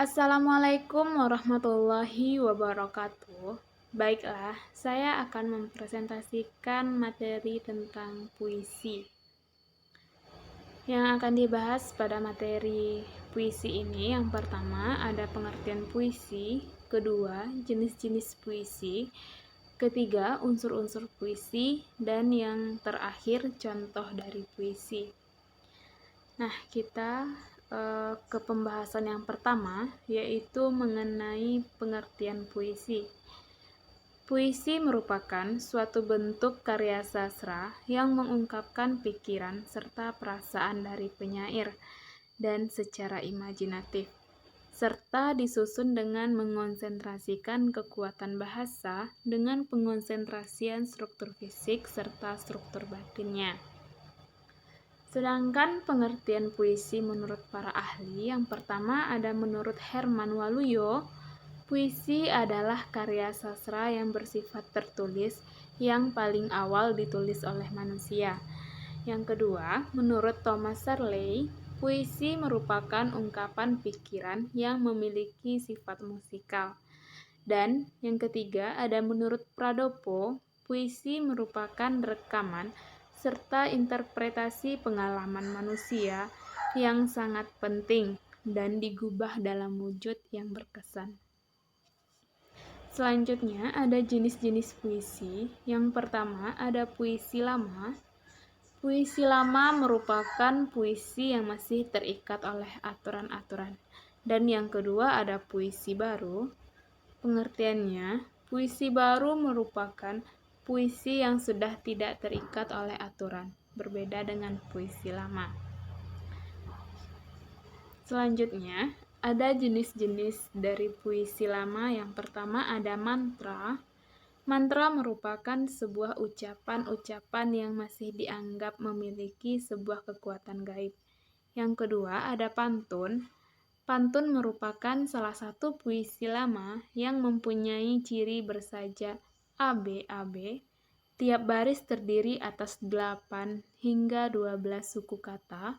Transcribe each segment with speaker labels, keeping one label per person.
Speaker 1: Assalamualaikum warahmatullahi wabarakatuh. Baiklah, saya akan mempresentasikan materi tentang puisi. Yang akan dibahas pada materi puisi ini, yang pertama ada pengertian puisi, kedua jenis-jenis puisi, ketiga unsur-unsur puisi, dan yang terakhir contoh dari puisi. Nah, kita ke pembahasan yang pertama, yaitu mengenai pengertian puisi. Puisi merupakan suatu bentuk karya sastra yang mengungkapkan pikiran serta perasaan dari penyair dan secara imajinatif, serta disusun dengan mengonsentrasikan kekuatan bahasa dengan pengonsentrasian struktur fisik serta struktur batinnya. Sedangkan pengertian puisi menurut para ahli, yang pertama ada menurut Herman Waluyo, puisi adalah karya sastra yang bersifat tertulis yang paling awal ditulis oleh manusia. Yang kedua, menurut Thomas Searle, puisi merupakan ungkapan pikiran yang memiliki sifat musikal. Dan yang ketiga, ada menurut Pradopo, puisi merupakan rekaman serta interpretasi pengalaman manusia yang sangat penting dan digubah dalam wujud yang berkesan. Selanjutnya ada jenis-jenis puisi. Yang pertama ada puisi lama. Puisi lama merupakan puisi yang masih terikat oleh aturan-aturan. Dan yang kedua ada puisi baru. Pengertiannya, puisi baru merupakan puisi yang sudah tidak terikat oleh aturan, berbeda dengan puisi lama. Selanjutnya, ada jenis-jenis dari puisi lama. Yang pertama ada mantra. Mantra merupakan sebuah ucapan-ucapan yang masih dianggap memiliki sebuah kekuatan gaib. Yang kedua ada pantun. Pantun merupakan salah satu puisi lama yang mempunyai ciri bersaja ABAB. Tiap baris terdiri atas 8 hingga 12 suku kata.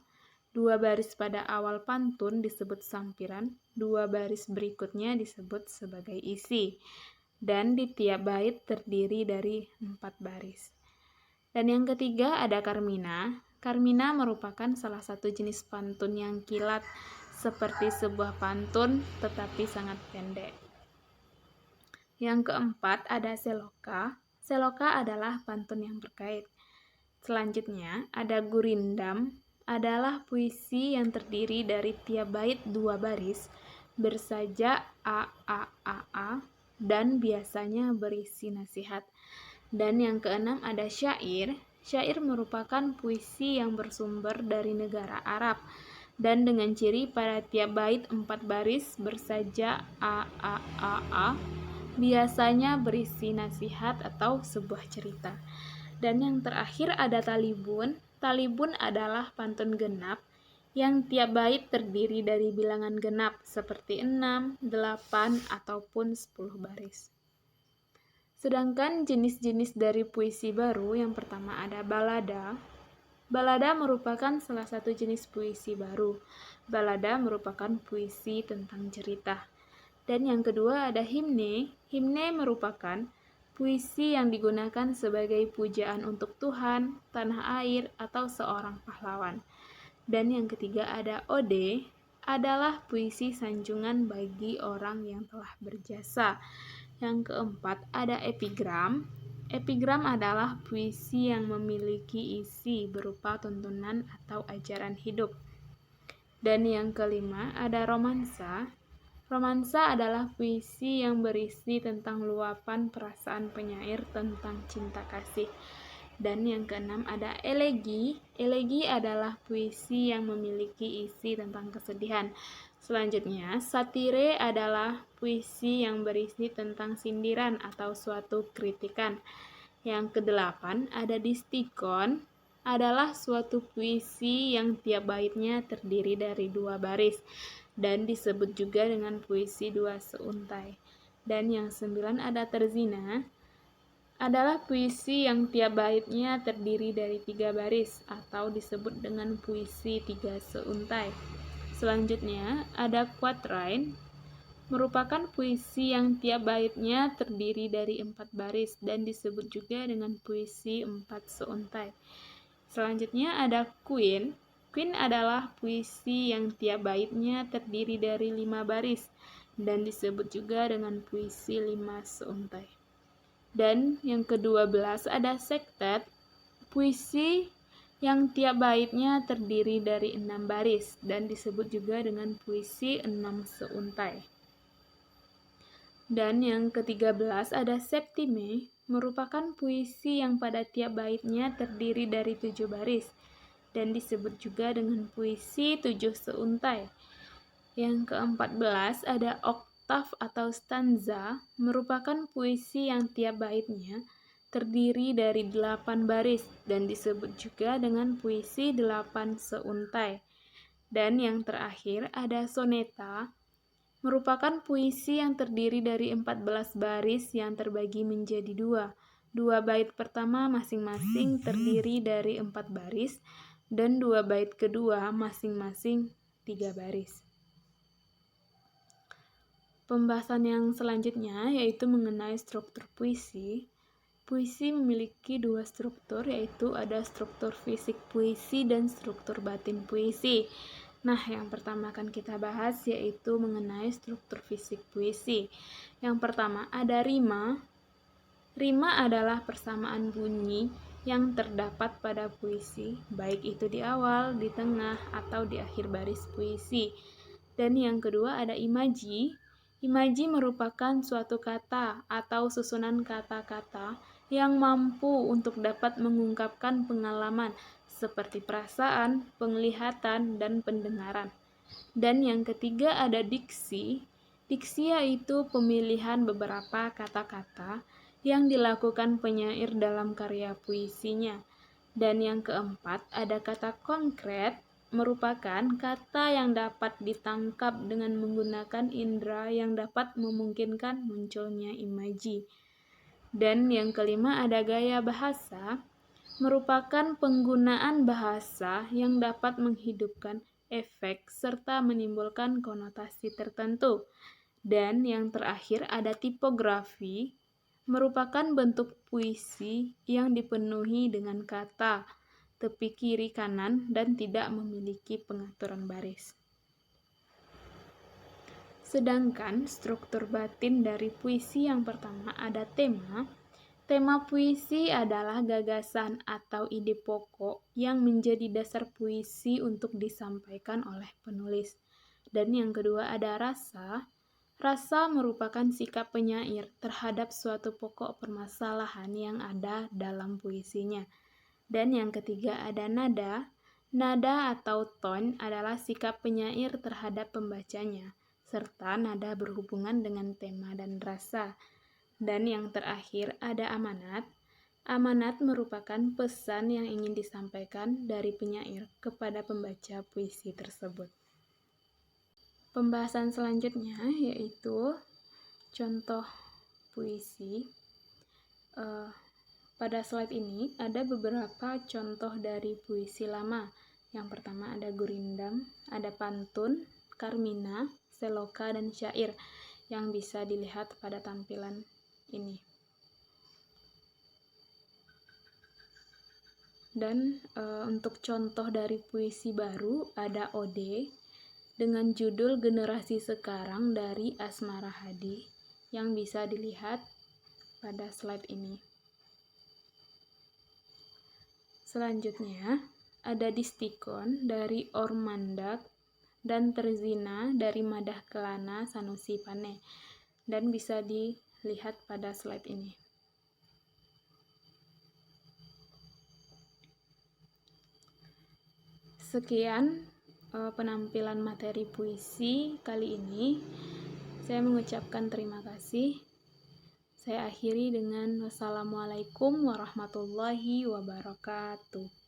Speaker 1: 2 baris pada awal pantun disebut sampiran, 2 baris berikutnya disebut sebagai isi. Dan di tiap bait terdiri dari 4 baris. Dan yang ketiga ada karmina. Karmina merupakan salah satu jenis pantun yang kilat, seperti sebuah pantun tetapi sangat pendek. Yang keempat ada seloka. Seloka adalah pantun yang berkait. Selanjutnya ada gurindam, adalah puisi yang terdiri dari tiap bait 2 baris bersaja a dan biasanya berisi nasihat. Dan yang keenam ada syair. Syair merupakan puisi yang bersumber dari negara Arab dan dengan ciri pada tiap bait 4 baris bersaja a biasanya berisi nasihat atau sebuah cerita. Dan yang terakhir ada talibun. Talibun adalah pantun genap yang tiap bait terdiri dari bilangan genap seperti 6, 8, ataupun 10 baris. Sedangkan jenis-jenis dari puisi baru, yang pertama ada balada. Balada merupakan salah satu jenis puisi baru. Balada merupakan puisi tentang cerita. Dan yang kedua ada himne. Himne merupakan puisi yang digunakan sebagai pujaan untuk Tuhan, tanah air, atau seorang pahlawan. Dan yang ketiga ada ode, adalah puisi sanjungan bagi orang yang telah berjasa. Yang keempat ada epigram. Epigram adalah puisi yang memiliki isi berupa tuntunan atau ajaran hidup. Dan yang kelima ada romansa. Romansa adalah puisi yang berisi tentang luapan perasaan penyair tentang cinta kasih. Dan yang keenam ada elegi. Elegi adalah puisi yang memiliki isi tentang kesedihan. Selanjutnya, satire adalah puisi yang berisi tentang sindiran atau suatu kritikan. Yang kedelapan ada distikon, adalah suatu puisi yang tiap baitnya terdiri dari 2 baris dan disebut juga dengan puisi 2 seuntai. Dan yang 9 ada terzina, adalah puisi yang tiap baitnya terdiri dari 3 baris atau disebut dengan puisi 3 seuntai. Selanjutnya ada quatrain. merupakan puisi yang tiap baitnya terdiri dari 4 baris dan disebut juga dengan puisi 4 seuntai. Selanjutnya ada Queen. Queen adalah puisi yang tiap baitnya terdiri dari 5 baris dan disebut juga dengan puisi 5 seuntai. Dan yang ke-12 ada Sektet, puisi yang tiap baitnya terdiri dari 6 baris dan disebut juga dengan puisi 6 seuntai. Dan yang ke-13 ada Septime, merupakan puisi yang pada tiap baitnya terdiri dari 7 baris dan disebut juga dengan puisi 7 seuntai. Yang ke-14 ada Oktav atau stanza, merupakan puisi yang tiap baitnya terdiri dari 8 baris dan disebut juga dengan puisi 8 seuntai. Dan yang terakhir ada soneta, merupakan puisi yang terdiri dari 14 baris yang terbagi menjadi 2. 2 bait pertama masing-masing terdiri dari 4 baris dan 2 bait kedua masing-masing 3 baris. Pembahasan yang selanjutnya yaitu mengenai struktur puisi. Puisi memiliki 2 struktur, yaitu ada struktur fisik puisi dan struktur batin puisi. Nah, yang pertama akan kita bahas yaitu mengenai struktur fisik puisi. Yang pertama ada rima. Rima adalah persamaan bunyi yang terdapat pada puisi, baik itu di awal, di tengah, atau di akhir baris puisi. Dan yang kedua ada imaji. Imaji merupakan suatu kata atau susunan kata-kata yang mampu untuk dapat mengungkapkan pengalaman seperti perasaan, penglihatan, dan pendengaran. Dan yang ketiga ada diksi. Diksi yaitu pemilihan beberapa kata-kata yang dilakukan penyair dalam karya puisinya. Dan yang keempat ada kata konkret, merupakan kata yang dapat ditangkap dengan menggunakan indera yang dapat memungkinkan munculnya imaji. Dan yang kelima ada gaya bahasa, merupakan penggunaan bahasa yang dapat menghidupkan efek serta menimbulkan konotasi tertentu. Dan yang terakhir ada tipografi, merupakan bentuk puisi yang dipenuhi dengan kata, tepi kiri kanan, dan tidak memiliki pengaturan baris. Sedangkan struktur batin dari puisi yang pertama ada tema. Tema puisi adalah gagasan atau ide pokok yang menjadi dasar puisi untuk disampaikan oleh penulis. Dan yang kedua ada rasa. Rasa merupakan sikap penyair terhadap suatu pokok permasalahan yang ada dalam puisinya. Dan yang ketiga ada nada. Nada atau tone adalah sikap penyair terhadap pembacanya, serta nada berhubungan dengan tema dan rasa. Dan yang terakhir ada amanat. Amanat merupakan pesan yang ingin disampaikan dari penyair kepada pembaca puisi tersebut. Pembahasan selanjutnya yaitu contoh puisi. Pada slide ini ada beberapa contoh dari puisi lama. Yang pertama ada gurindam, ada pantun, karmina, seloka, dan syair yang bisa dilihat pada tampilan ini. Dan untuk contoh dari puisi baru ada ode dengan judul Generasi Sekarang dari Asmara Hadi yang bisa dilihat pada slide ini. Selanjutnya ada Distikon dari Ormandak dan Terzina dari Madah Kelana Sanusi Pane dan bisa dilihat pada slide ini. Sekian penampilan materi puisi kali ini. Saya mengucapkan terima kasih. Saya akhiri dengan wassalamualaikum warahmatullahi wabarakatuh.